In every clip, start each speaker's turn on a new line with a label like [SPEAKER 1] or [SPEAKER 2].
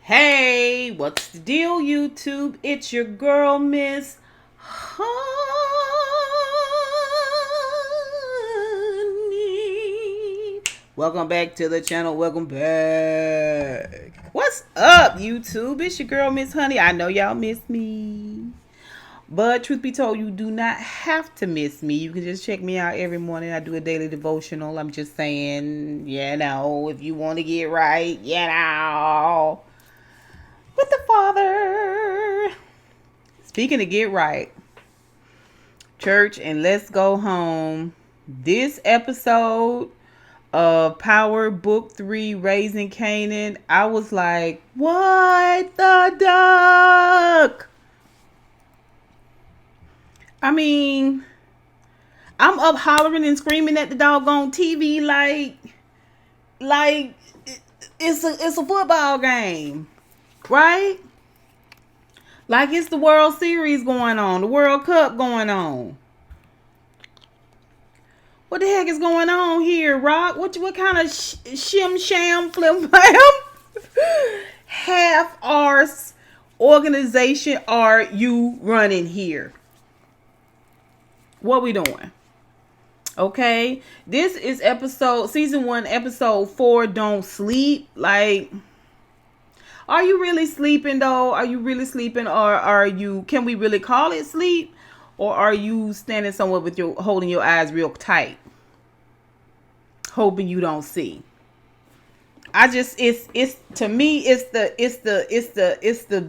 [SPEAKER 1] Hey, what's the deal, YouTube? It's your girl, Miss Honey. Welcome back to the channel. Welcome back. What's up, YouTube? It's your girl, Miss Honey. I know y'all miss me. But truth be told, you do not have to miss me. You can just check me out every morning. I do a daily devotional. I'm just saying, if you want to get right, with the Father. Speaking of get right, church, and let's go home. This episode of Power Book 3, Raising Kanan, I was like, what the duck? I mean, I'm up hollering and screaming at the doggone TV like it's a football game, right? Like it's the World Series going on, the World Cup going on. What the heck is going on here, Rock? What kind of shim sham flim flam half-arse organization are you running here? What we doing? Okay, this is season 1, episode 4. Don't sleep. Like, are you really sleeping though? Are you really sleeping, or can we really call it sleep? Or are you standing somewhere with holding your eyes real tight, hoping you don't see? It's to me, it's the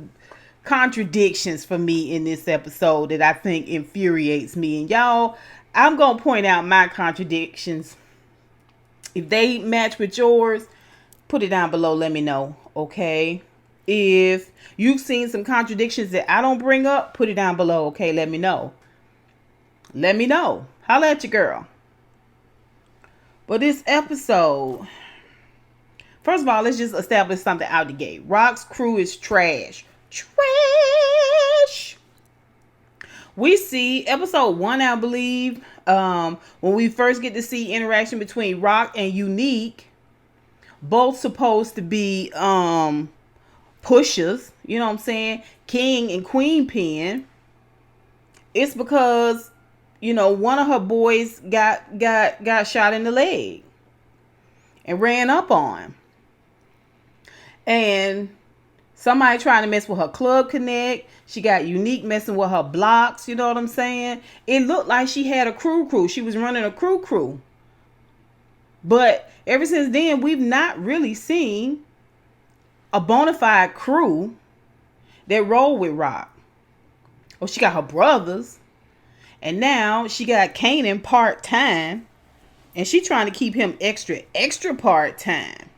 [SPEAKER 1] contradictions for me in this episode that I think infuriates me. And y'all, I'm gonna point out my contradictions. If they match with yours, put it down below. Let me know, okay? If you've seen some contradictions that I don't bring up, put it down below, okay? Let me know. Let me know. Holla at your girl. But this episode, first of all, let's just establish something out the gate. Rock's crew is trash. Trash. We see episode 1, I believe, when we first get to see interaction between Rock and Unique, both supposed to be pushers, you know what I'm saying, King and Queen Pen. It's because, one of her boys got shot in the leg and ran up on. And somebody trying to mess with her Club Connect. She got Unique messing with her blocks, you know what I'm saying? It looked like she had a crew. She was running a crew. But ever since then, we've not really seen a bona fide crew that roll with Rock. Well, she got her brothers, and now she got Kanan part-time, and she trying to keep him extra part-time,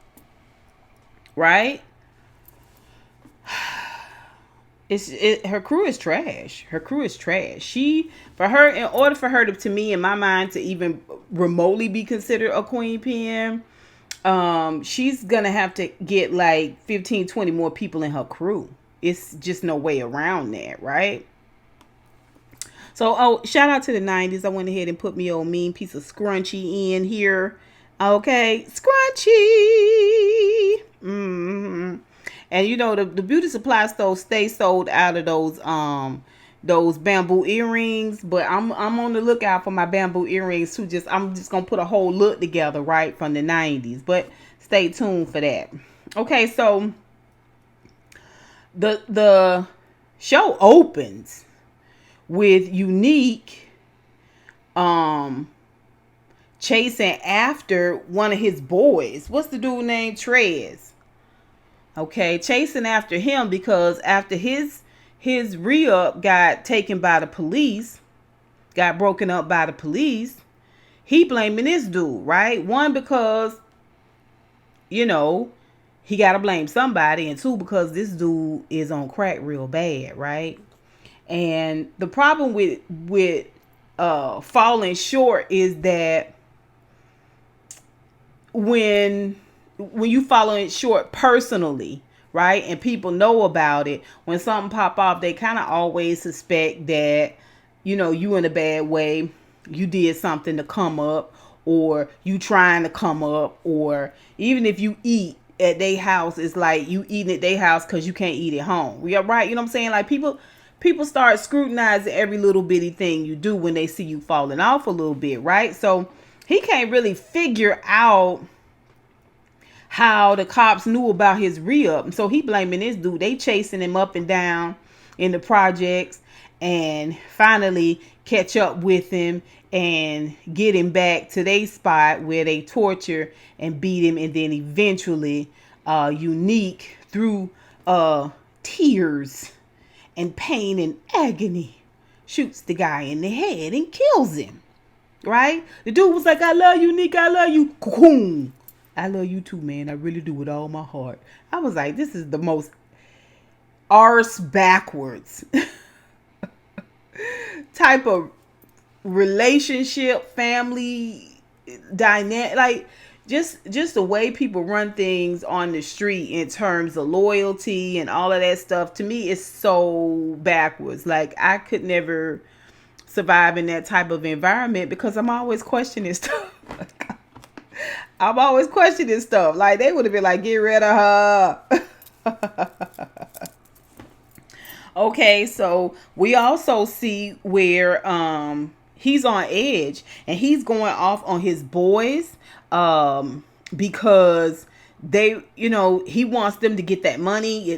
[SPEAKER 1] right? Her crew is trash. Her crew is trash. In order for her to me, in my mind, to even remotely be considered a Queen Pen, she's gonna have to get like 15-20 more people in her crew. It's just no way around that, right? So, shout out to the 90s. I went ahead and put me old mean piece of scrunchie in here. Okay, scrunchie. And the beauty supply store stay sold out of those bamboo earrings, but I'm on the lookout for my bamboo earrings too. I'm just gonna put a whole look together, right, from the 90s. But stay tuned for that. Okay, so the show opens with Unique chasing after one of his boys. What's the dude named? Trez. Okay, chasing after him because after his re-up got taken by the police, got broken up by the police, he blaming this dude, right? One, because, he got to blame somebody, and two, because this dude is on crack real bad, right? And the problem with falling short is that when you falling short personally, right, and people know about it, when something pop off, they kind of always suspect that, you in a bad way, you did something to come up, or you trying to come up, or even if you eat at their house is like you eating at their house because you can't eat at home. We are right, you know what I'm saying? Like people start scrutinizing every little bitty thing you do when they see you falling off a little bit, right? So he can't really figure out how the cops knew about his re-up. So he blaming this dude. They chasing him up and down in the projects and finally catch up with him and get him back to their spot where they torture and beat him, and then eventually Unique through tears and pain and agony shoots the guy in the head and kills him. Right? The dude was like, I love you, Unique, I love you. Cocoon. I love you too, man. I really do with all my heart. I was like, this is the most arse backwards type of relationship, family dynamic. Like, just the way people run things on the street in terms of loyalty and all of that stuff, to me, is so backwards. Like, I could never survive in that type of environment because I'm always questioning stuff. I'm always questioning stuff. Like, they would have been like, get rid of her. Okay, so we also see where he's on edge and he's going off on his boys because they, he wants them to get that money.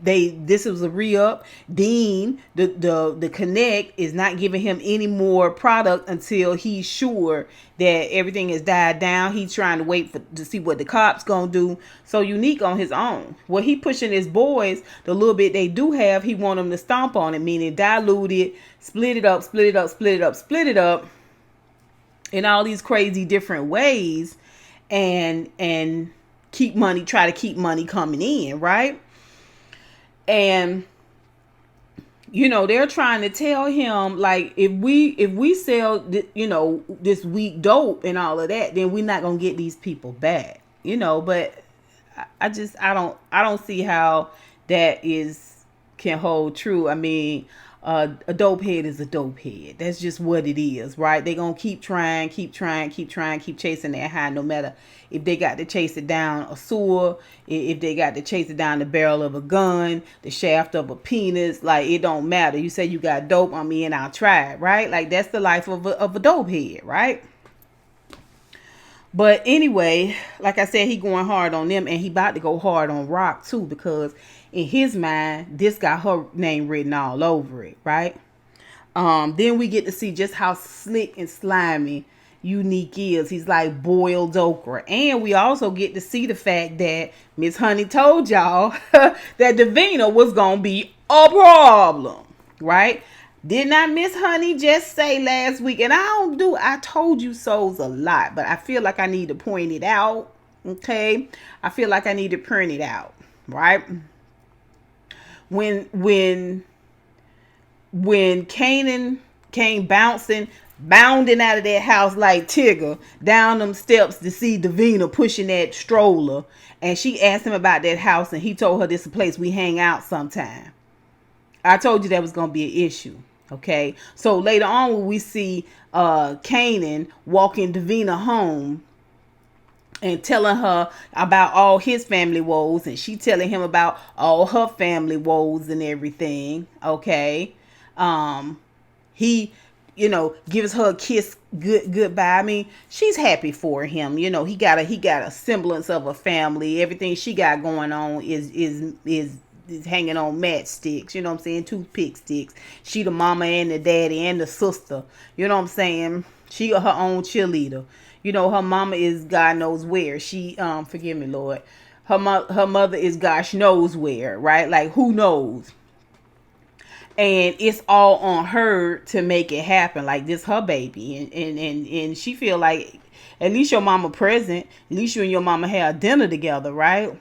[SPEAKER 1] This was a re-up. Dean, the Connect, is not giving him any more product until he's sure that everything has died down. He's trying to wait to see what the cops gonna do. So Unique on his own. Well, he pushing his boys, the little bit they do have, he want them to stomp on it, meaning dilute it, split it up in all these crazy different ways, and try to keep money coming in, right? And they're trying to tell him, like, if we sell this weak dope and all of that, then we're not gonna get these people back, but I don't see how that can hold true. I mean, a dope head is a dope head. That's just what it is, right? They're going to keep trying, keep chasing that high, no matter if they got to chase it down a sewer, if they got to chase it down the barrel of a gun, the shaft of a penis. Like, it don't matter. You say you got dope on me and I'll try it, right? Like, that's the life of a dope head, right? But anyway, like I said, he going hard on them, and he about to go hard on Rock too, because in his mind, this got her name written all over it, right? Then we get to see just how slick and slimy Unique is. He's like boiled okra. And we also get to see the fact that Miss Honey told y'all that Davina was going to be a problem, right? Did not Miss Honey just say last week, and I told you so's a lot, but I feel like I need to point it out, okay? I feel like I need to print it out, right? When Kanan came bounding out of that house like Tigger, down them steps to see Davina pushing that stroller, and she asked him about that house, and he told her this is a place we hang out sometime. I told you that was going to be an issue. Okay, so later on when we see Kanan walking Davina home and telling her about all his family woes, and she telling him about all her family woes and everything, okay, he gives her a kiss goodbye. I mean, she's happy for him. He got a semblance of a family. Everything she got going on is hanging on matchsticks, you know what I'm saying? Toothpick sticks. She the mama and the daddy and the sister, you know what I'm saying? She her own cheerleader. Her mama is God knows where. She forgive me, Lord. Her mother is gosh knows where, right? Like, who knows? And it's all on her to make it happen. Like, this her baby, and she feel like at least your mama present. At least you and your mama had dinner together, right?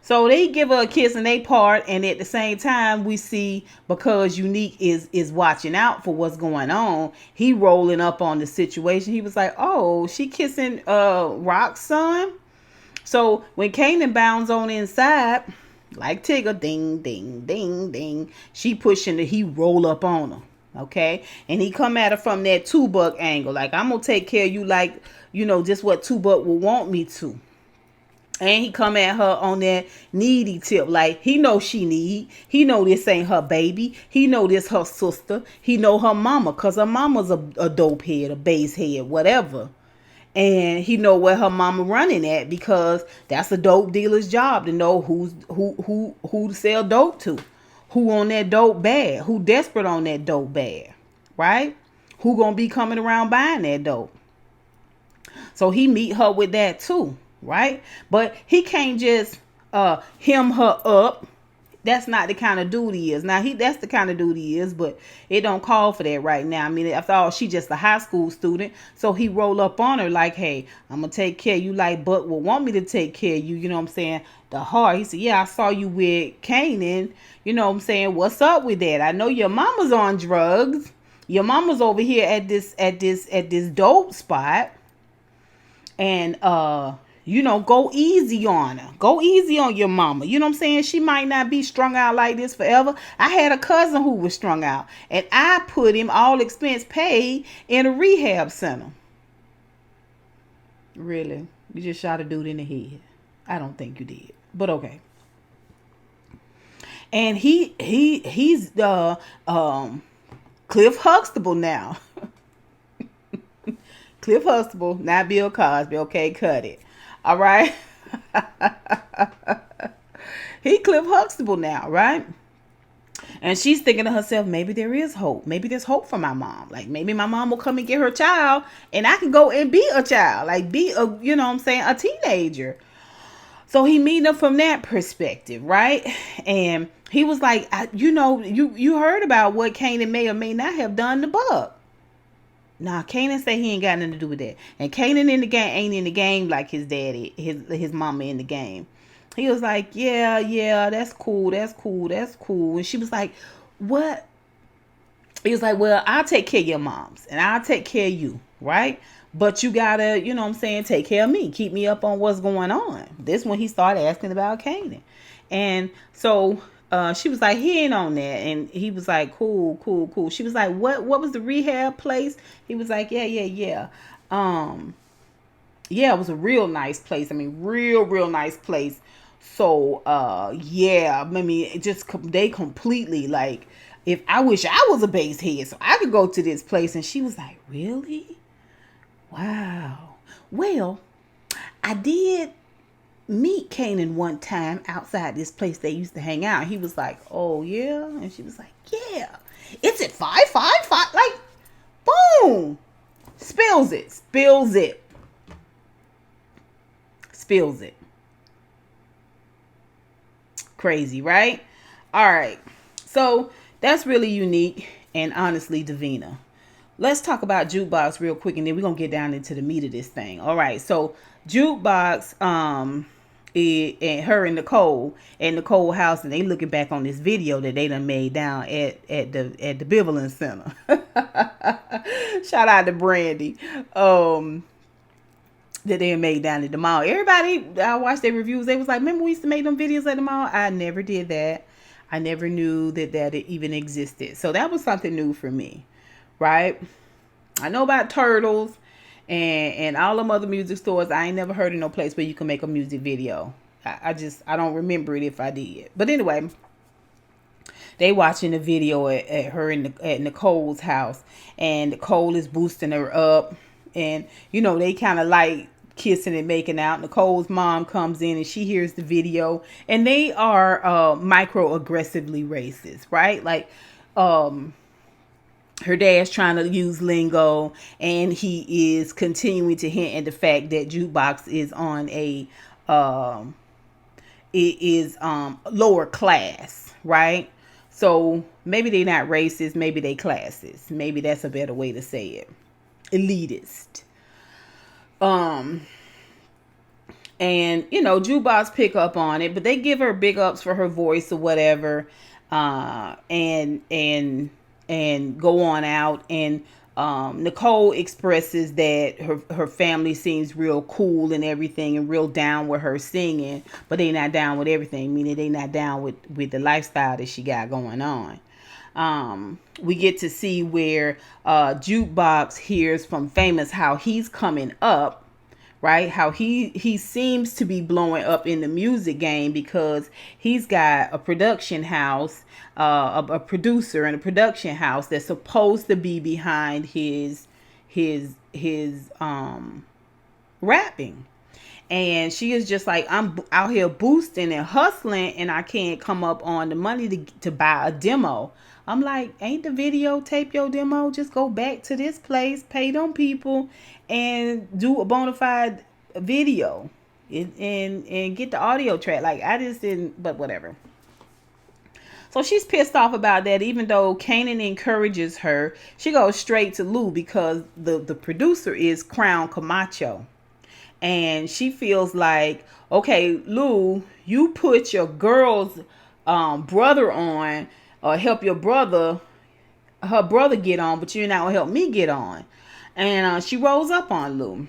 [SPEAKER 1] So they give her a kiss and they part, and at the same time we see, because Unique is watching out for what's going on, he rolling up on the situation. He was like, oh, she kissing Rock's son. So when Kanan bounds on inside, like Tigger, ding, ding, ding, ding, she pushing he roll up on her. Okay, and he come at her from that two-buck angle, like, I'm gonna take care of you, like, just what two-buck will want me to. And he come at her on that needy tip. Like, he know she need. He know this ain't her baby. He know this her sister. He know her mama. Because her mama's a dope head, a base head, whatever. And he know where her mama running at, because that's a dope dealer's job to know who to sell dope to. Who on that dope bad. Who desperate on that dope bad. Right? Who gonna be coming around buying that dope. So he meet her with that too, right? But he can't just hem her up. That's not the kind of dude he is. Now that's the kind of dude he is, but it don't call for that right now. I mean, after all, she just a high school student. So he roll up on her like, hey, I'm gonna take care of you like Buck will want me to take care of you, you know what I'm saying? The heart. He said, yeah, I saw you with Kanan. You know what I'm saying? What's up with that? I know your mama's on drugs. Your mama's over here at this dope spot. And go easy on her. Go easy on your mama. You know what I'm saying? She might not be strung out like this forever. I had a cousin who was strung out, and I put him, all expense paid, in a rehab center. Really? You just shot a dude in the head? I don't think you did, but okay. And he's Cliff Huxtable now. Cliff Huxtable, not Bill Cosby. Okay, cut it. All right. He Cliff Huxtable now, right? And she's thinking to herself, maybe there is hope. Maybe there's hope for my mom. Like, maybe my mom will come and get her child, and I can go and be a child. Like, be a, you know what I'm saying, a teenager. So he meeting her from that perspective, right? And he was like, you heard about what Kanan may or may not have done to Buck. Nah, Kanan say he ain't got nothing to do with that. And Kanan in the game ain't in the game like his daddy, his mama in the game. He was like, yeah, that's cool. And she was like, what? He was like, well, I'll take care of your moms and I'll take care of you, right? But you gotta, you know what I'm saying, take care of me. Keep me up on what's going on. This when he started asking about Kanan. And so she was like, he ain't on that. And he was like, cool. She was like, what was the rehab place? He was like, yeah. Yeah, it was a real nice place. I mean, real nice place. So yeah, I mean, it just, they completely, like, if I wish I was a base head so I could go to this place. And she was like, really? Wow. Well, I did meet Kanan one time outside this place they used to hang out. He was like, oh yeah? And she was like, yeah. It's at 555. Like, boom. Spills it. Crazy, right? All right. So that's really unique and honestly Davina. Let's talk about Jukebox real quick, and then we're going to get down into the meat of this thing. All right. So Jukebox, and her and Nicole at Nicole house, and they looking back on this video that they done made down at the Bivalent Center. Shout out to Brandy. That they made down at the mall. Everybody, I watched their reviews. They was like, remember we used to make them videos at the mall? I never did that. I never knew that it even existed. So that was something new for me, right? I know about Turtles and all them other music stores. I ain't never heard of no place where you can make a music video. I don't remember it if I did. But anyway, they watching the video at her at Nicole's house, and Nicole is boosting her up, and they kind of like kissing and making out. Nicole's mom comes in and she hears the video, and they are microaggressively racist, right? Like, her dad's trying to use lingo, and he is continuing to hint at the fact that Jukebox is on a lower class, right? So maybe they're not racist, maybe they classist. Maybe that's a better way to say it. Elitist. And Jukebox pick up on it, but they give her big ups for her voice or whatever, and go on out. And Nicole expresses that her family seems real cool and everything, and real down with her singing, but they not down with everything, meaning they not down with the lifestyle that she got going on. We get to see where Jukebox hears from Famous how he's coming up, right? How he seems to be blowing up in the music game because he's got a production house, a producer and a production house that's supposed to be behind his rapping. And she is just like, I'm out here boosting and hustling, and I can't come up on the money to buy a demo. I'm like, ain't the videotape your demo? Just go back to this place, pay them people, and do a bona fide video, and get the audio track. Like, I just didn't, but whatever. So she's pissed off about that, even though Kanan encourages her. She goes straight to Lou because the producer is Crown Camacho. And she feels like, okay, Lou, you put your girl's brother on, or help her brother get on, but you're not gonna help me get on. And she rolls up on Lou.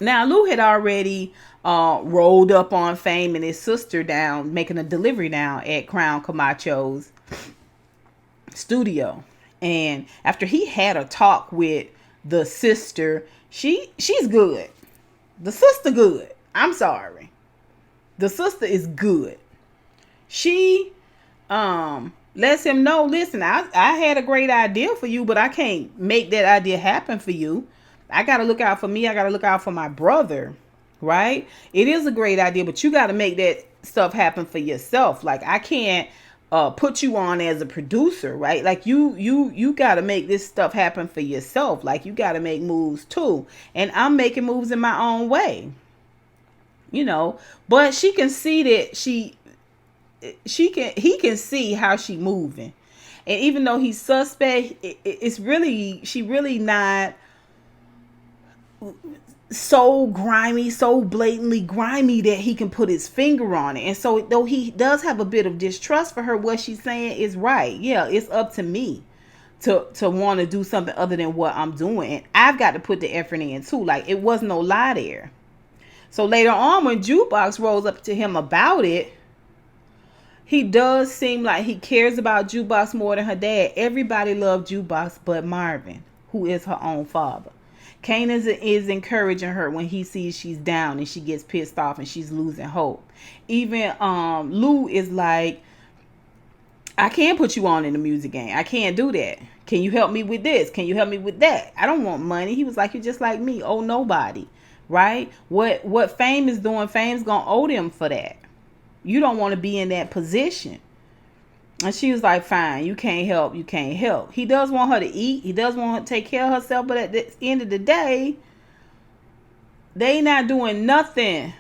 [SPEAKER 1] Now, Lou had already rolled up on Fame and his sister down, making a delivery down at Crown Camacho's studio. And after he had a talk with the sister, she's good. The sister good. I'm sorry. The sister is good. She lets him know, listen, I had a great idea for you, but I can't make that idea happen for you. I got to look out for me. I got to look out for my brother, right? It is a great idea, but you got to make that stuff happen for yourself. Like, I can't put you on as a producer, right? Like, you got to make this stuff happen for yourself. Like, you got to make moves too. And I'm making moves in my own way, but she can see that he can see how she moving. And even though he's suspect, she really not so grimy, so blatantly grimy that he can put his finger on it. And so though he does have a bit of distrust for her, what she's saying is right. Yeah, it's up to me to want to do something other than what I'm doing. And I've got to put the effort in too. Like, it was no lie there. So later on, when Jukebox rolls up to him about it, he does seem like he cares about Jukebox more than her dad. Everybody loved Jukebox but Marvin, who is her own father. Kanan is encouraging her when he sees she's down and she gets pissed off and she's losing hope. Even Lou is like, I can't put you on in the music game. I can't do that. Can you help me with this? Can you help me with that? I don't want money. He was like, you're just like me. Oh, nobody. Right? What Fame is doing, Fame's going to owe them for that. You don't want to be in that position. And she was like, fine, you can't help. You can't help. He does want her to eat. He does want her to take care of herself. But at the end of the day, they not doing nothing.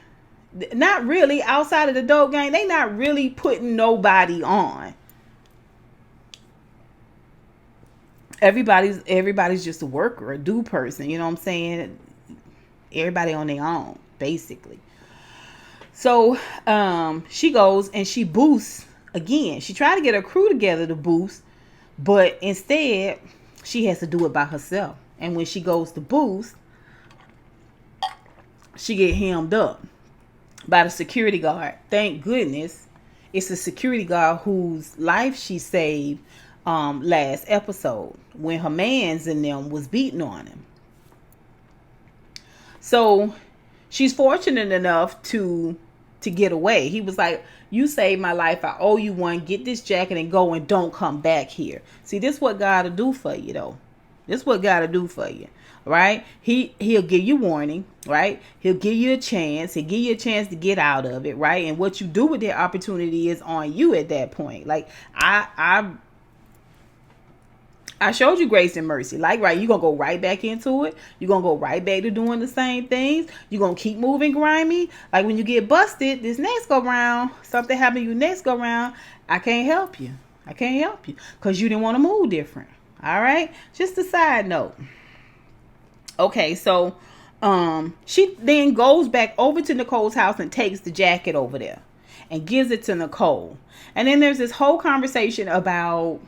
[SPEAKER 1] Not really. Outside of the dope gang, they not really putting nobody on. Everybody's just a worker, a do person. You know what I'm saying? Everybody on their own, basically. So she goes and she boosts again. She tried to get her crew together to boost, but instead she has to do it by herself. And when she goes to boost, she get hemmed up by the security guard. Thank goodness it's the security guard whose life she saved last episode when her mans and them was beating on him. So she's fortunate enough to get away. He was like, you saved my life. I owe you one. Get this jacket and go, and don't come back here. See, this is what God will do for you, though. This is what God will do for you, right? He'll give you warning, right? He'll give you a chance. He'll give you a chance to get out of it, right? And what you do with that opportunity is on you at that point. Like, I showed you grace and mercy. Like, right, you're going to go right back into it. You're going to go right back to doing the same things. You're going to keep moving grimy. Like, when you get busted this next go round, something happened to you next go round, I can't help you. I can't help you because you didn't want to move different. All right? Just a side note. Okay, so she then goes back over to Nicole's house and takes the jacket over there and gives it to Nicole. And then there's this whole conversation about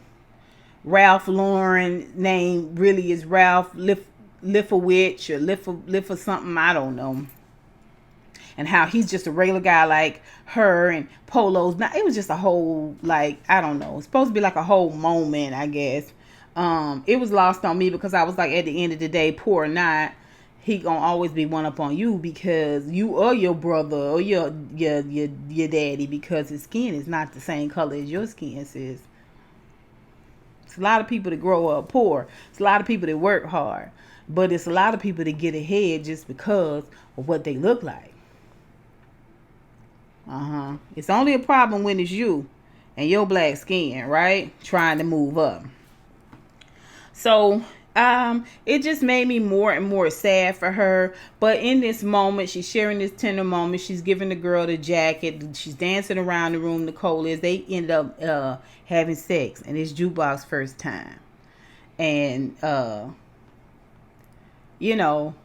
[SPEAKER 1] Ralph Lauren name really is Ralph Lifowitz or Liff something, I don't know. And how he's just a regular guy like her and Polo's. Now, it was just a whole, like, I don't know. It's supposed to be like a whole moment, I guess. It was lost on me because I was like, at the end of the day, poor or not, he gonna always be one up on you because you or your brother or your daddy, because his skin is not the same color as your skin, sis. It's a lot of people that grow up poor. It's a lot of people that work hard. But it's a lot of people that get ahead just because of what they look like. It's only a problem when it's you and your black skin, right? Trying to move up. So it just made me more and more sad for her. But in this moment, she's sharing this tender moment. She's giving the girl the jacket. She's dancing around the room. Nicole is. They end up having sex, and it's Jukebox first time. And you know,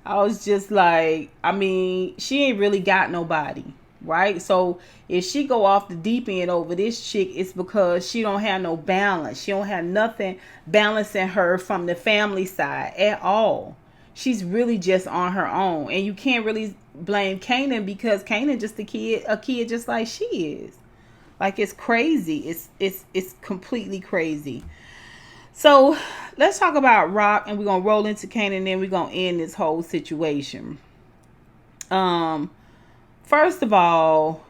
[SPEAKER 1] I was just like, I mean, she ain't really got nobody, right? So if she go off the deep end over this chick, it's because she don't have no balance. She don't have nothing balancing her from the family side at all. She's really just on her own. And you can't really blame Kanan, because Kanan just a kid just like she is. Like, it's crazy. It's completely crazy. So let's talk about Rock, and we're gonna roll into Kanan, and then we're gonna end this whole situation. First of all,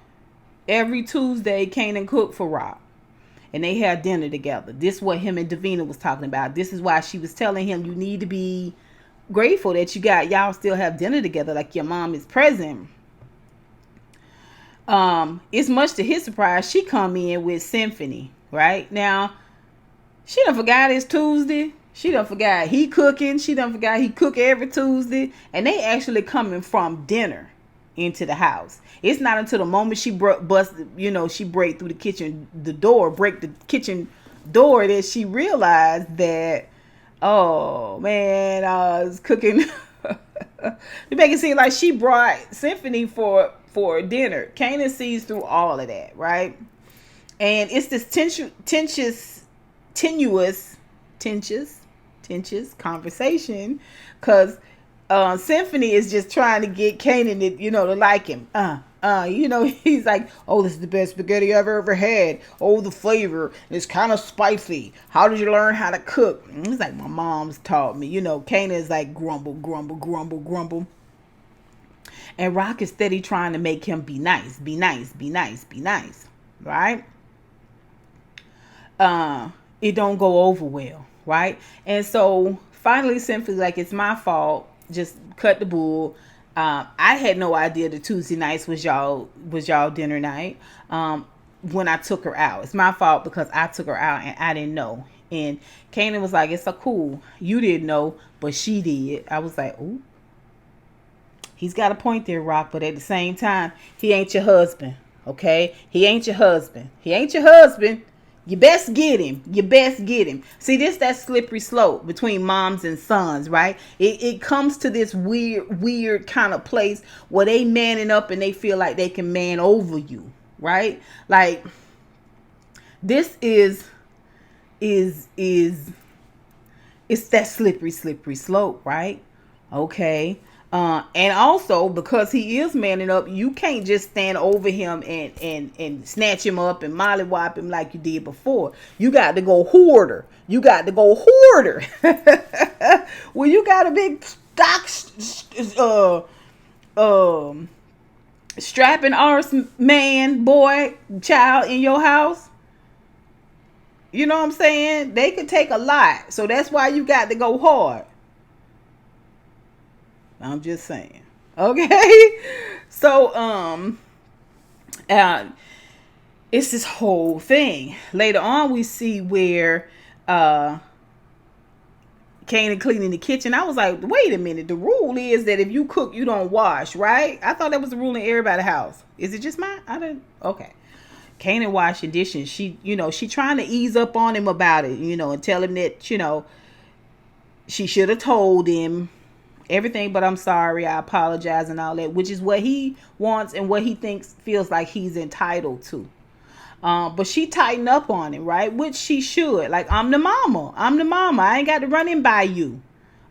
[SPEAKER 1] every Tuesday Kanan cooked for Rock, and they had dinner together. This is what him and Davina was talking about. This is why she was telling him, you need to be grateful that y'all still have dinner together, like your mom is present. It's much to his surprise, she come in with Symphony. Right now, she done forgot it's Tuesday. She done forgot he cooking. She done forgot he cook every Tuesday. And they actually coming from dinner into the house. It's not until the moment she break through the kitchen door that she realized that, oh man, I was cooking. You make it seem like she brought Symphony for dinner. Kanan sees through all of that, right? And it's this tenuous conversation, because Symphony is just trying to get Kanan to like him. He's like, oh, this is the best spaghetti I've ever had. Oh, the flavor, it's kind of spicy. How did you learn how to cook? And he's like, my mom's taught me. Kanan is like, grumble, grumble, grumble, grumble. And Rock is steady trying to make him be nice, right? It don't go over well, right? And so finally Symphony's like, it's my fault, just cut the bull. I had no idea the Tuesday nights was y'all dinner night when I took her out. It's my fault because I took her out and I didn't know. And Kanan was like, it's so cool, you didn't know, but she did. I was like, ooh, he's got a point there, Rock, but at the same time, he ain't your husband, okay? He ain't your husband. You best get him. See, this that slippery slope between moms and sons, right? It comes to this weird kind of place where they manning up and they feel like they can man over you, right? Like, this is it's that slippery slope, right? Okay. And also, because he is manning up, you can't just stand over him and snatch him up and mollywop him like you did before. You got to go hoarder. Well, you got a big strapping arse man, boy, child in your house. You know what I'm saying? They could take a lot. So that's why you got to go hard. I'm just saying. Okay? So, it's this whole thing. Later on, we see where Kanan cleaning the kitchen. I was like, wait a minute. The rule is that if you cook, you don't wash, right? I thought that was the rule in everybody's house. Is it just mine? I didn't. Okay. Kanan washing dishes. She trying to ease up on him about it, and tell him that, she should have told him everything, but I'm sorry, I apologize and all that, which is what he wants and what he feels like he's entitled to. But she tightened up on him, right? Which she should. Like, I'm the mama. I ain't got to run in by you.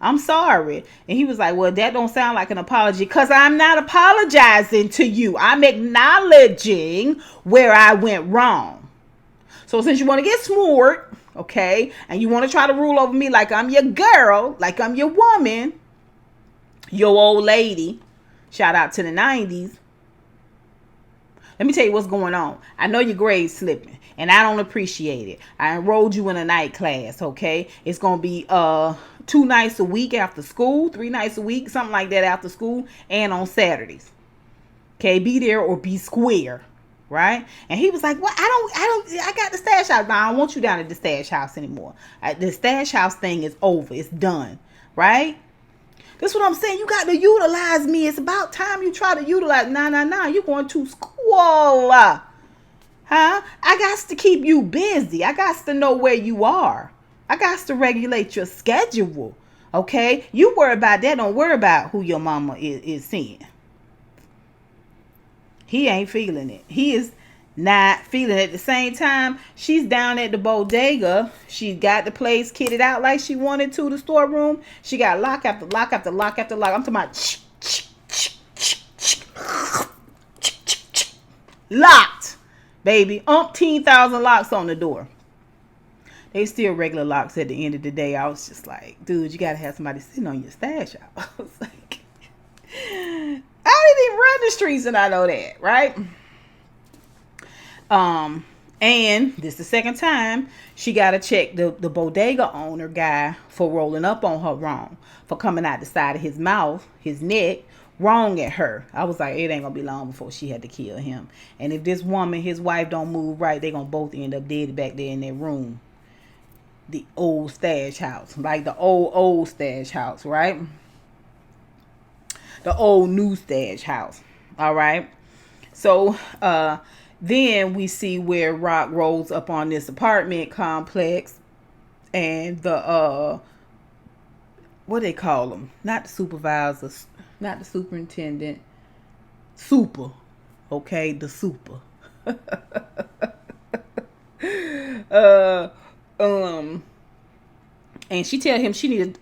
[SPEAKER 1] I'm sorry. And he was like, well, that don't sound like an apology, because I'm not apologizing to you. I'm acknowledging where I went wrong. So since you want to get smart, okay, and you want to try to rule over me like I'm your girl, like I'm your woman, Your old lady, shout out to the 90s. Let me tell you what's going on. I know your grade's slipping, and I don't appreciate it. I enrolled you in a night class, okay? It's going to be 2 nights a week after school, 3 nights a week, something like that after school, and on Saturdays. Okay, be there or be square, right? And he was like, "What? I got the stash house. Now I don't want you down at the stash house anymore. The stash house thing is over. It's done, right?" That's what I'm saying. You got to utilize me. It's about time you try to utilize. Nah. You're going to school. Huh? I got to keep you busy. I got to know where you are. I got to regulate your schedule. Okay? You worry about that. Don't worry about who your mama is seeing. He ain't feeling it. He is not feeling it. At the same time, she's down at the bodega. She got the place kitted out like she wanted to, the storeroom. She got lock after lock after lock after lock. I'm talking about locked, baby. Umpteen thousand locks on the door. They still regular locks at the end of the day. I was just like, dude, you got to have somebody sitting on your stash out. I was like, I didn't even run the streets and I know that, right? And this is the second time she got to check the bodega owner guy for rolling up on her wrong, for coming out the side of his mouth, his neck, wrong at her. I was like, it ain't gonna be long before she had to kill him. And if this woman, his wife, don't move right, they gonna both end up dead back there in their room. The old stash house, like the old stash house, right? The old new stash house. All right. So then we see where Rock rolls up on this apartment complex, and the what they call them? Not the supervisors, not the superintendent. Super. Okay, the super. And she tell him she needed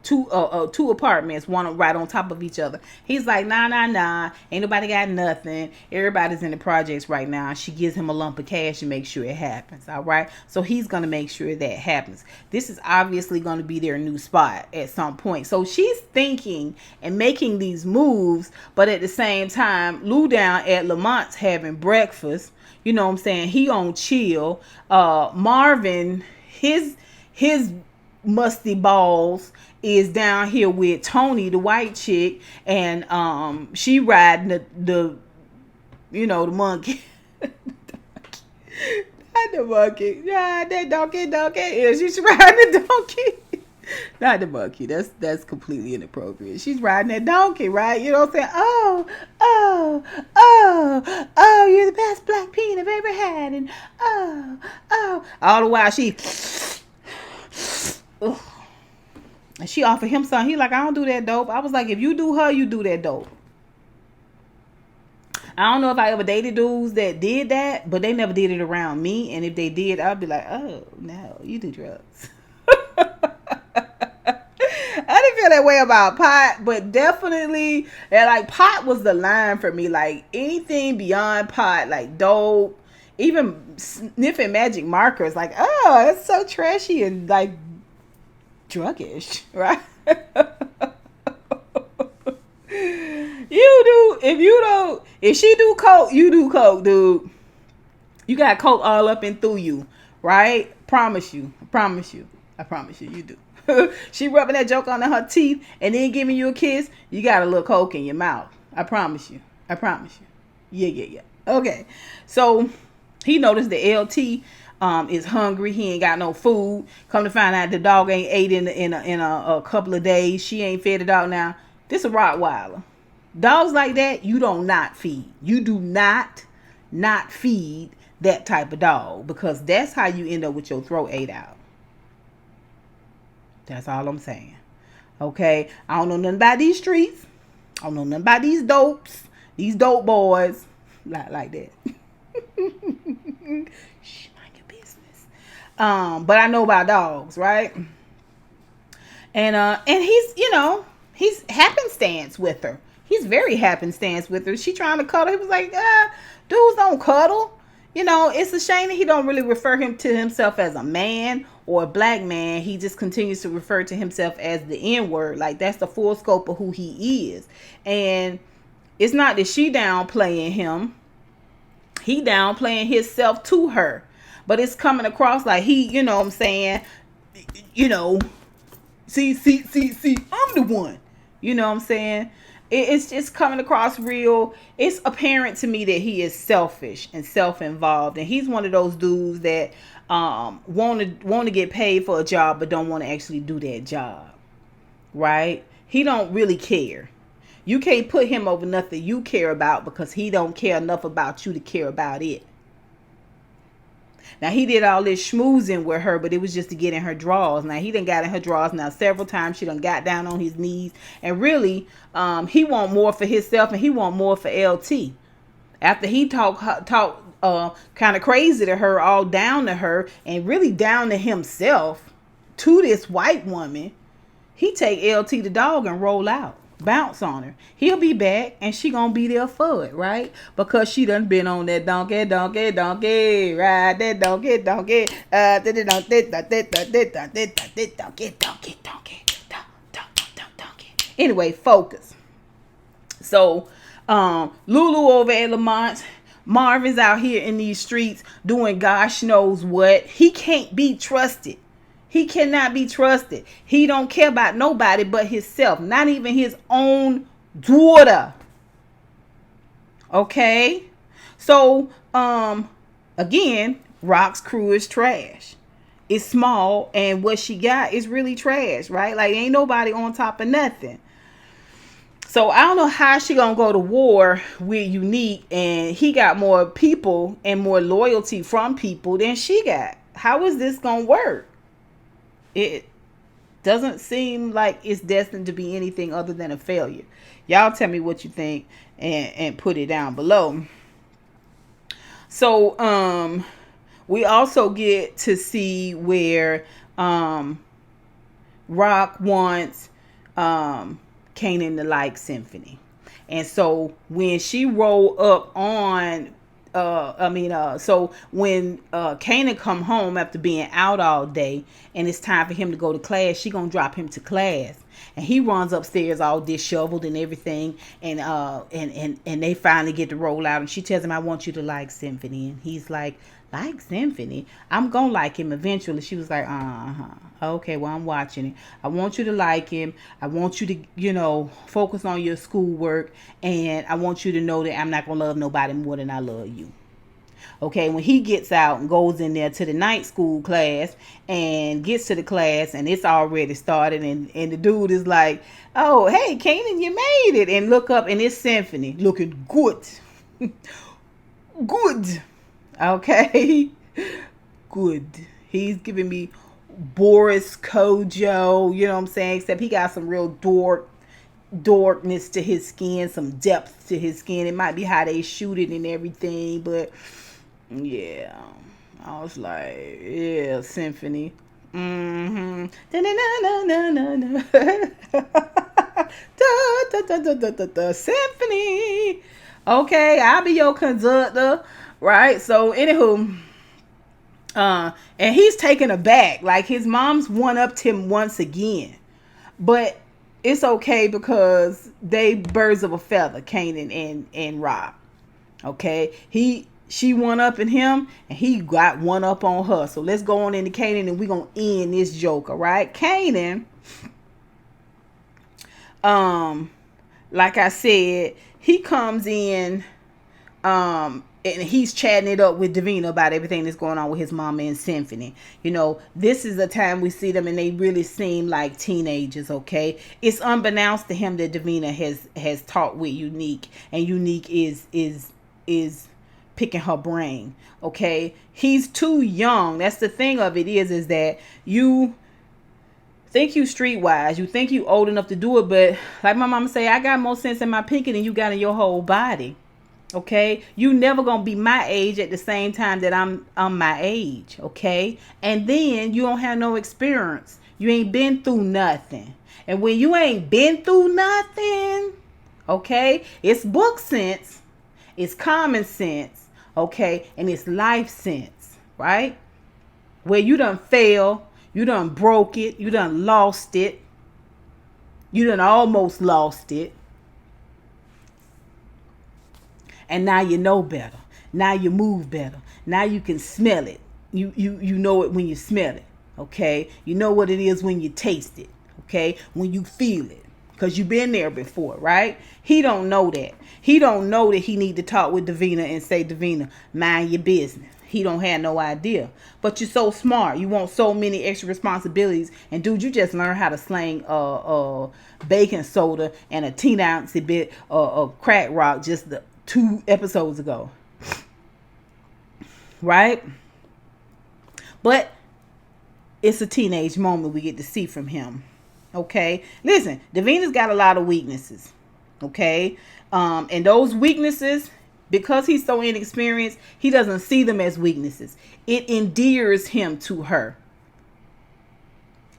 [SPEAKER 1] two apartments, one right on top of each other. He's like, nah. Ain't nobody got nothing. Everybody's in the projects right now. She gives him a lump of cash and makes sure it happens. All right. So he's going to make sure that happens. This is obviously going to be their new spot at some point. So she's thinking and making these moves. But at the same time, Lou down at Lamont's having breakfast. You know what I'm saying? He on chill. Marvin, his musty balls is down here with Tony, the white chick, and she riding the the monkey. Not the monkey. Yeah, that donkey. Yeah, she's riding the donkey. Not the monkey. That's completely inappropriate. She's riding that donkey, right? You know what I'm saying? Oh, you're the best black peen I've ever had, and all the while she. Ugh. And she offered him something. He like, I don't do that dope. I was like, if you do her, you do that dope. I don't know if I ever dated dudes that did that, but they never did it around me. And if they did, I'd be like, oh no, you do drugs. I didn't feel that way about pot, but definitely, like, pot was the line for me. Like, anything beyond pot, like dope, even sniffing magic markers, like, oh, it's so trashy and like druggish, right? If she do coke, you do coke, dude. You got coke all up and through you, right? Promise you, you do. She rubbing that joke on her teeth and then giving you a kiss, you got a little coke in your mouth. I promise you. Yeah. Okay. So he noticed the LT is hungry. He ain't got no food. Come to find out the dog ain't ate in a couple of days. She ain't fed the dog. Now, this a Rottweiler. Dogs like that, you don't not feed. You do not feed that type of dog, because that's how you end up with your throat ate out. That's all I'm saying. Okay? I don't know nothing about these streets. I don't know nothing about these dopes. These dope boys. Not like that. Shh, mind your business. But I know about dogs, right? And he's happenstance with her. He's very happenstance with her. She trying to cuddle. He was like, dudes don't cuddle. It's a shame that he don't really refer him to himself as a man or a black man, he just continues to refer to himself as the N-word. Like, that's the full scope of who he is. And it's not that she downplaying him. He downplaying himself to her. But it's coming across like he, you know what I'm saying, you know, see, I'm the one. You know what I'm saying? It's just coming across real. It's apparent to me that he is selfish and self-involved, and he's one of those dudes that want to get paid for a job but don't want to actually do that job. Right? He don't really care. You can't put him over nothing you care about because he don't care enough about you to care about it. Now, he did all this schmoozing with her, but it was just to get in her drawers. Now, he done got in her drawers now several times. She done got down on his knees. And really, he want more for himself and he want more for LT. After he talk kind of crazy to her, all down to her, and really down to himself, to this white woman, he take LT the dog and roll out. Bounce on her. He'll be back and she gonna be there for it, right? Because she done been on that donkey, ride that donkey, anyway, focus. So Lulu over at Lamont, Marvin's out here in these streets doing gosh knows what. He can't be trusted. He cannot be trusted. He don't care about nobody but himself. Not even his own daughter. Okay? So, again, Rock's crew is trash. It's small, and what she got is really trash, right? Like, ain't nobody on top of nothing. So, I don't know how she gonna go to war with Unique, and he got more people and more loyalty from people than she got. How is this gonna work? It doesn't seem like it's destined to be anything other than a failure. Y'all tell me what you think and put it down below. So we also get to see where Rock wants Kanan to like Symphony. And so when she roll up on so when Kanan come home after being out all day and it's time for him to go to class, she gonna drop him to class, and he runs upstairs all disheveled and everything, and they finally get to roll out, and she tells him, I want you to like Symphony, and he's like Symphony? I'm gonna like him eventually. She was like, okay, well, I'm watching it. I want you to like him. I want you to, focus on your schoolwork. And I want you to know that I'm not going to love nobody more than I love you. Okay, when he gets out and goes in there to the night school class and gets to the class and it's already started, and the dude is like, oh, hey, Kanan, you made it. And look up and it's Symphony looking good. Good. Okay. Good. He's giving me Boris Kojo, you know what I'm saying? Except he got some real darkness to his skin, some depth to his skin. It might be how they shoot it and everything, but yeah, I was like, yeah, Symphony. Symphony. Okay, I'll be your conductor, right? So anywho, and he's taken aback, like his mom's one-upped him once again, but it's okay because they birds of a feather, Kanan and Rob. Okay, she one-upping him and he got one up on her. So let's go on into Kanan and we're gonna end this joke. All right, Kanan, like I said, he comes in and he's chatting it up with Davina about everything that's going on with his mama and Symphony. This is the time we see them and they really seem like teenagers, okay? It's unbeknownst to him that Davina has talked with Unique, and Unique is picking her brain, okay? He's too young. That's the thing of it is that you think you streetwise, you think you old enough to do it, but like my mama say, I got more sense in my pinky than you got in your whole body. Okay, you never gonna be my age at the same time that I'm my age. Okay, and then you don't have no experience. You ain't been through nothing, and when you ain't been through nothing, okay, it's book sense, it's common sense, okay, and it's life sense, right? Where you done fail, You done broke it. You done lost it. You done almost lost it. And now you know better. Now you move better. Now you can smell it. You know it when you smell it. Okay? You know what it is when you taste it. Okay? When you feel it. Because you've been there before, right? He don't know that. He don't know that he need to talk with Davina and say, Davina, mind your business. He don't have no idea. But you're so smart. You want so many extra responsibilities. And dude, you just learned how to slang baking soda and a teeny ounce bit of crack rock just 2 episodes ago. Right? But it's a teenage moment we get to see from him. Okay? Listen, Davina's got a lot of weaknesses. Okay? And those weaknesses, because he's so inexperienced, he doesn't see them as weaknesses. It endears him to her.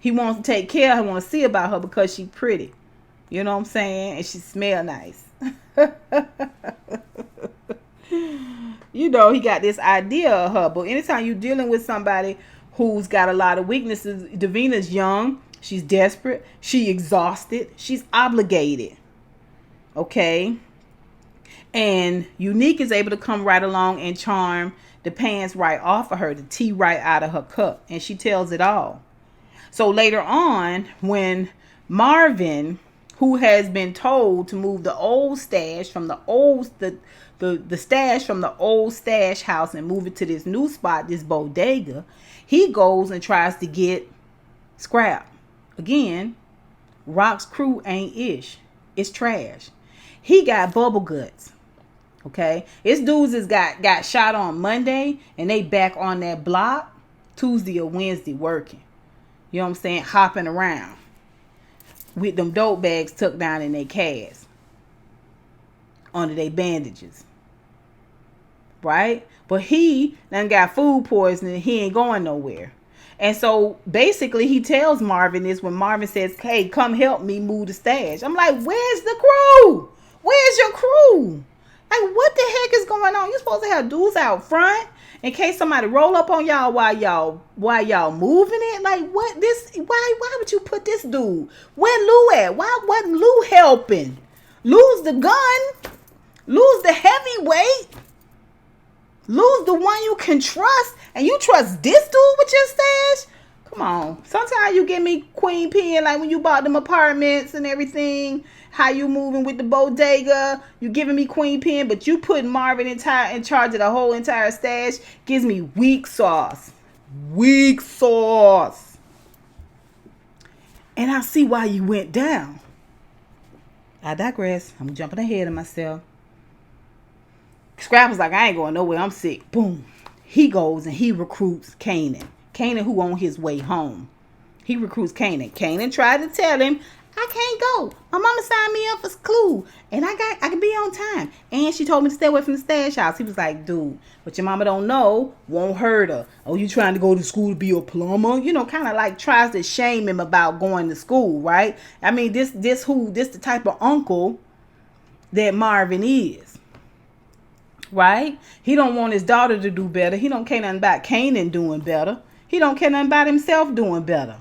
[SPEAKER 1] He wants to take care of her, wants to see about her because she's pretty. You know what I'm saying? And she smells nice. You know, he got this idea of her. But anytime you're dealing with somebody who's got a lot of weaknesses, Davina's young. She's desperate. She's exhausted. She's obligated. Okay? And Unique is able to come right along and charm the pants right off of her, the tea right out of her cup. And she tells it all. So later on, when Marvin, who has been told to move the old stash from the stash from the old stash house and move it to this new spot, this bodega, he goes and tries to get scrap. Again, Rock's crew ain't ish. It's trash. He got bubble guts. Okay? His dudes has got shot on Monday and they back on that block Tuesday or Wednesday working. You know what I'm saying? Hopping around with them dope bags tucked down in their calves under their bandages. Right? But he done got food poisoning. He ain't going nowhere. And so basically he tells Marvin this when Marvin says, hey, come help me move the stash. I'm like, where's the crew? Where's your crew? Like, what the heck is going on? You're supposed to have dudes out front in case somebody roll up on y'all while y'all moving it. Like, what this? Why would you put this dude? Where Lou at? Why wasn't Lou helping? Lose the gun. Lose the heavyweight. Lose the one you can trust, and you trust this dude with your stash? Come on. Sometimes you give me Queen Pen, like when you bought them apartments and everything, how you moving with the bodega, you giving me Queen Pen, but you putting Marvin in charge of the whole entire stash, gives me weak sauce. Weak sauce. And I see why you went down. I digress. I'm jumping ahead of myself. Scrap was like, I ain't going nowhere. I'm sick. Boom. He goes and he recruits Kanan. Kanan, who on his way home. He recruits Kanan. Kanan tried to tell him, I can't go. My mama signed me up for school. And I can be on time. And she told me to stay away from the stash house. He was like, dude, what your mama don't know won't hurt her. Oh, you trying to go to school to be a plumber? You know, kind of like tries to shame him about going to school, right? I mean, this the type of uncle that Marvin is. Right? He don't want his daughter to do better. He don't care nothing about Kanan doing better. He don't care nothing about himself doing better.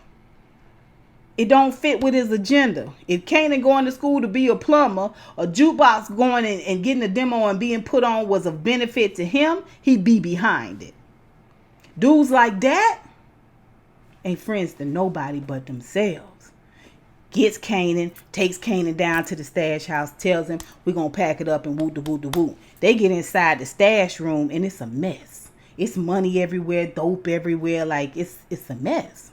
[SPEAKER 1] It don't fit with his agenda. If Kanan going to school to be a plumber, a jukebox going and getting a demo and being put on was of benefit to him, he'd be behind it. Dudes like that ain't friends to nobody but themselves. Gets Kanan, takes Kanan down to the stash house, tells him we're going to pack it up and woo da woo da woo. They get inside the stash room and it's a mess. It's money everywhere, dope everywhere. Like, it's a mess.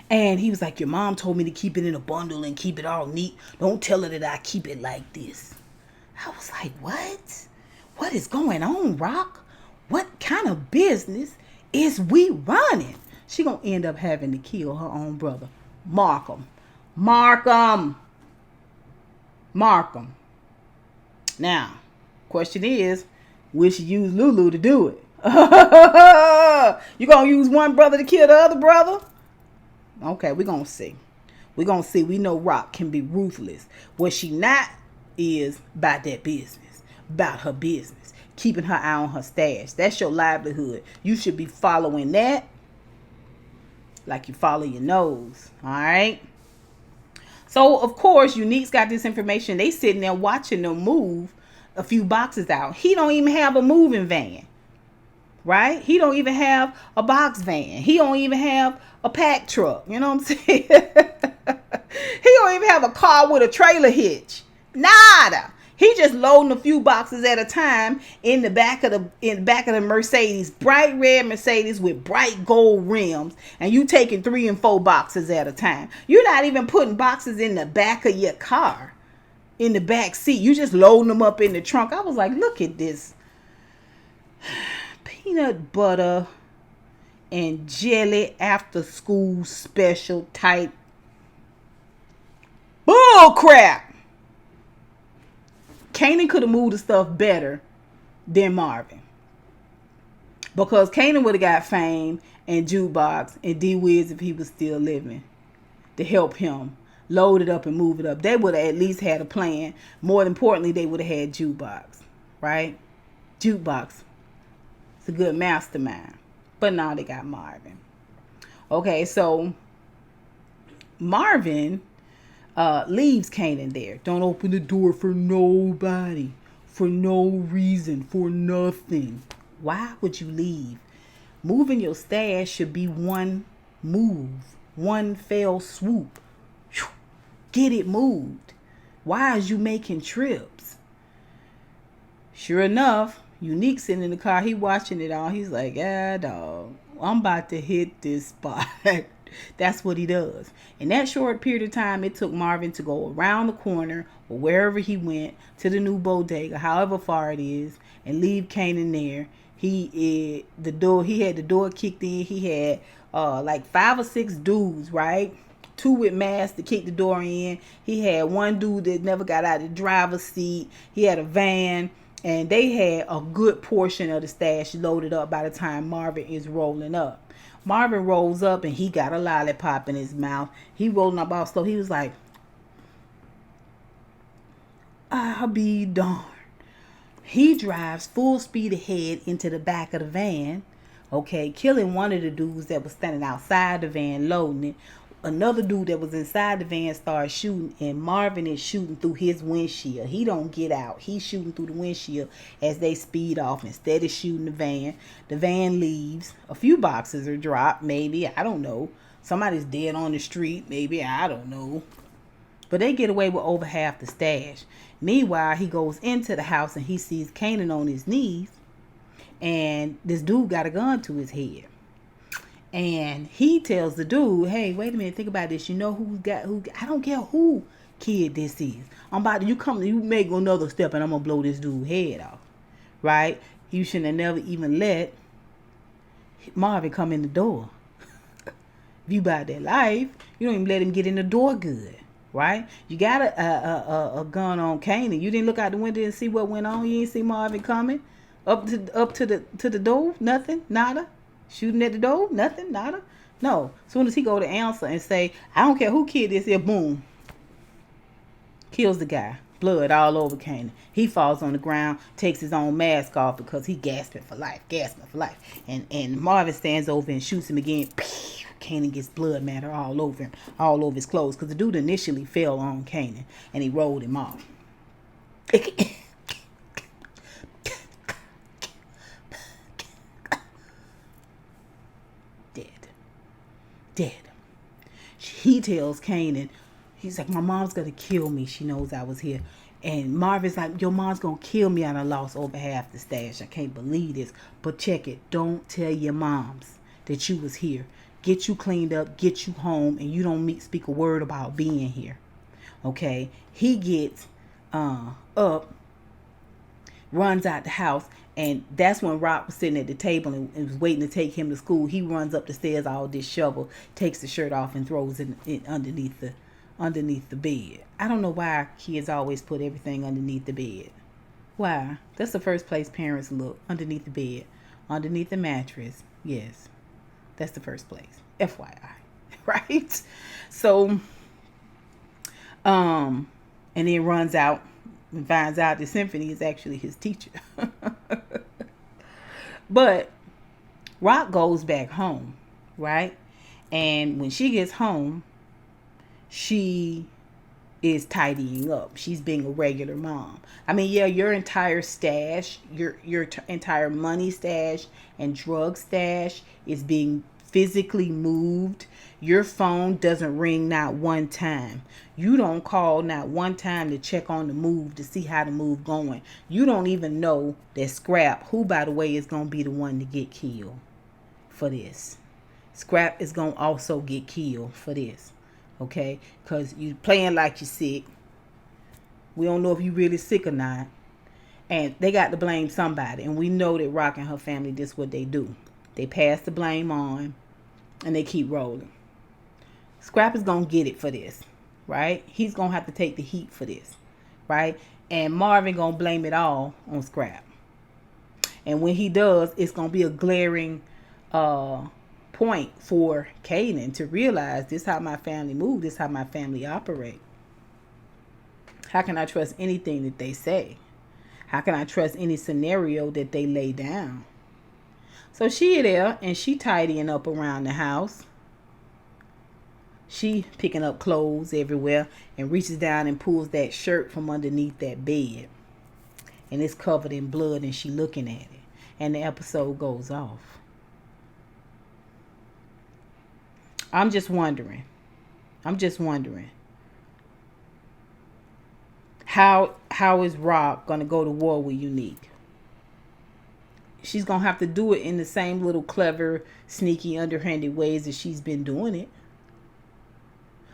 [SPEAKER 1] And he was like, your mom told me to keep it in a bundle and keep it all neat. Don't tell her that I keep it like this. I was like, what? What is going on, Rock? What kind of business is we running? She going to end up having to kill her own brother. Markham. Now, question is, will she use Lulu to do it? You gonna use one brother to kill the other brother? Okay, we're gonna see. We know Rock can be ruthless. What she not is about that business. About her business. Keeping her eye on her stash. That's your livelihood. You should be following that like you follow your nose. All right. So of course, Unique's got this information. They sitting there watching them move a few boxes out. He don't even have a moving van, right? He don't even have a box van. He don't even have a pack truck. You know what I'm saying? He don't even have a car with a trailer hitch. Nada. He just loading a few boxes at a time in the back of the Mercedes, bright red Mercedes with bright gold rims, and you taking 3 and 4 boxes at a time. You're not even putting boxes in the back of your car, in the back seat. You just loading them up in the trunk. I was like, look at this peanut butter and jelly after school special type bull crap. Kanan could have moved the stuff better than Marvin, because Kanan would have got Fame and Jukebox and D-Wiz if he was still living to help him load it up and move it up. They would have at least had a plan. More importantly, they would have had Jukebox, right? Jukebox. It's a good mastermind. But now they got Marvin. Okay, so Marvin leaves Kanan there. Don't open the door for nobody, for no reason, for nothing. Why would you leave? Moving your stash should be one move, one fell swoop. Get it moved. Why is you making trips? Sure enough, Unique sitting in the car. He watching it all. He's like, dog, I'm about to hit this spot. That's what he does. In that short period of time, it took Marvin to go around the corner or wherever he went to the new bodega, however far it is, and leave Kanan there. He had the door kicked in. He had like 5 or 6 dudes, right? 2 with masks to kick the door in. He had one dude that never got out of the driver's seat. He had a van, and they had a good portion of the stash loaded up by the time Marvin is rolling up. Marvin rolls up and he got a lollipop in his mouth. He rolling up all slow. He was like, I'll be darned. He drives full speed ahead into the back of the van, okay, killing one of the dudes that was standing outside the van loading it. Another dude that was inside the van started shooting, and Marvin is shooting through his windshield. He don't get out. He's shooting through the windshield as they speed off instead of shooting the van. The van leaves. A few boxes are dropped, maybe. I don't know. Somebody's dead on the street, maybe. I don't know. But they get away with over half the stash. Meanwhile, he goes into the house and he sees Kanan on his knees, and this dude got a gun to his head. And he tells the dude, hey, wait a minute, think about this. You know who? I don't care who kid this is. You make another step and I'm going to blow this dude's head off. Right? You shouldn't have never even let Marvin come in the door. If you about that life, you don't even let him get in the door good. Right? You got a gun on Kanan. You didn't look out the window and see what went on. You didn't see Marvin coming up to the door. Nothing. Nada. Shooting at the door, nothing, nada. No. As soon as he go to answer and say, I don't care who kid this is, boom. Kills the guy. Blood all over Kanan. He falls on the ground, takes his own mask off because he gasping for life. And Marvin stands over and shoots him again. Kanan gets blood matter all over him, all over his clothes. Because the dude initially fell on Kanan and he rolled him off. Dead. He tells Kanan, he's like, my mom's gonna kill me. She knows I was here. And Marvin's like, your mom's gonna kill me. And I lost over half the stash. I can't believe this. But check it. Don't tell your moms that you was here. Get you cleaned up, get you home, and you don't speak a word about being here. Okay? He gets up, runs out the house. And that's when Rock was sitting at the table and was waiting to take him to school. He runs up the stairs all disheveled, takes the shirt off and throws it underneath the bed. I don't know why kids always put everything underneath the bed. Why? That's the first place parents look, underneath the bed, underneath the mattress. Yes, that's the first place. FYI, right? So, and then runs out and finds out that Symphony is actually his teacher. But Rock goes back home, right? And when she gets home, she is tidying up. She's being a regular mom. I mean, yeah, your entire stash, your entire money stash and drug stash is being physically moved. Your phone doesn't ring not one time. You don't call not one time to check on the move to see how the move going. You don't even know that Scrap, who by the way is gonna be the one to get killed for this. Scrap is gonna also get killed for this. Okay? Because you playing like you're sick. We don't know if you really sick or not. And they got to blame somebody. And we know that Rock and her family, this is what they do. They pass the blame on and they keep rolling. Scrap is going to get it for this. Right? He's going to have to take the heat for this. Right? And Marvin going to blame it all on Scrap. And when he does, it's going to be a glaring point for Kanan to realize this is how my family move, this is how my family operate. How can I trust anything that they say? How can I trust any scenario that they lay down? So she there and she tidying up around the house. She picking up clothes everywhere and reaches down and pulls that shirt from underneath that bed. And it's covered in blood and she looking at it. And the episode goes off. I'm just wondering how is Rob gonna go to war with Unique? She's gonna have to do it in the same little clever, sneaky, underhanded ways that she's been doing it.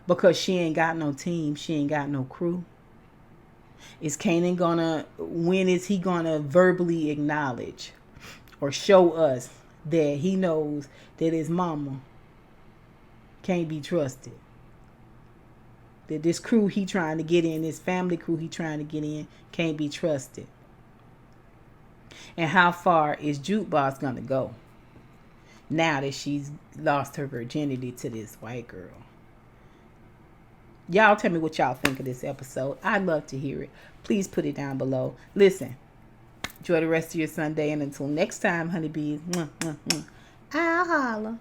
[SPEAKER 1] Because she ain't got no team, she ain't got no crew. Is Kanan when is he gonna verbally acknowledge or show us that he knows that his mama can't be trusted? That this crew he trying to get in, this family crew he trying to get in, can't be trusted. And how far is Jukebox gonna go now that she's lost her virginity to this white girl? Y'all tell me what y'all think of this episode. I'd love to hear it. Please put it down below. Listen, enjoy the rest of your Sunday, and until next time, honeybees, I'll holla.